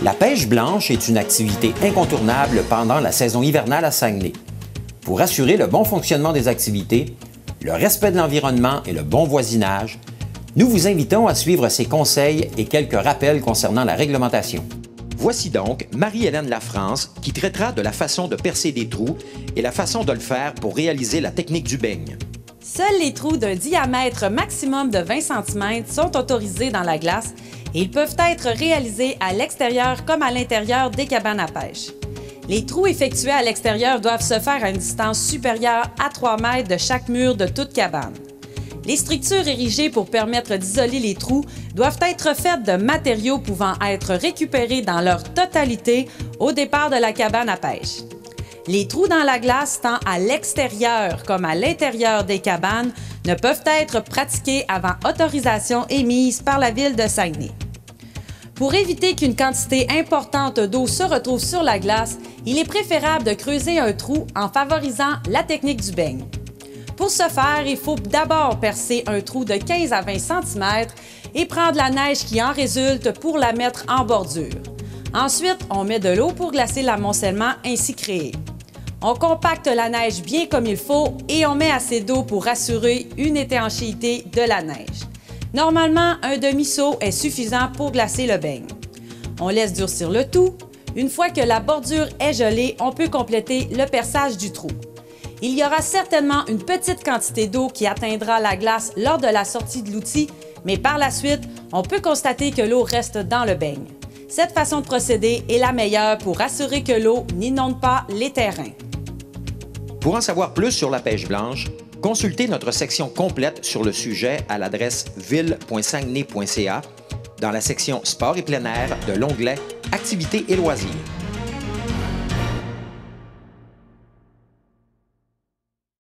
La pêche blanche est une activité incontournable pendant la saison hivernale à Saguenay. Pour assurer le bon fonctionnement des activités, le respect de l'environnement et le bon voisinage, nous vous invitons à suivre ces conseils et quelques rappels concernant la réglementation. Voici donc Marie-Hélène Lafrance qui traitera de la façon de percer des trous et la façon de le faire pour réaliser la technique du beigne. Seuls les trous d'un diamètre maximum de 20 cm sont autorisés dans la glace et ils peuvent être réalisés à l'extérieur comme à l'intérieur des cabanes à pêche. Les trous effectués à l'extérieur doivent se faire à une distance supérieure à 3 mètres de chaque mur de toute cabane. Les structures érigées pour permettre d'isoler les trous doivent être faites de matériaux pouvant être récupérés dans leur totalité au départ de la cabane à pêche. Les trous dans la glace, tant à l'extérieur comme à l'intérieur des cabanes, ne peuvent être pratiqués avant autorisation émise par la Ville de Saguenay. Pour éviter qu'une quantité importante d'eau se retrouve sur la glace, il est préférable de creuser un trou en favorisant la technique du beigne. Pour ce faire, il faut d'abord percer un trou de 15 à 20 cm et prendre la neige qui en résulte pour la mettre en bordure. Ensuite, on met de l'eau pour glacer l'amoncellement ainsi créé. On compacte la neige bien comme il faut et on met assez d'eau pour assurer une étanchéité de la neige. Normalement, un demi-seau est suffisant pour glacer le beigne. On laisse durcir le tout. Une fois que la bordure est gelée, on peut compléter le perçage du trou. Il y aura certainement une petite quantité d'eau qui atteindra la glace lors de la sortie de l'outil, mais par la suite, on peut constater que l'eau reste dans le beigne. Cette façon de procéder est la meilleure pour assurer que l'eau n'inonde pas les terrains. Pour en savoir plus sur la pêche blanche, consultez notre section complète sur le sujet à l'adresse ville.saguenay.ca dans la section Sport et plein air de l'onglet Activités et loisirs.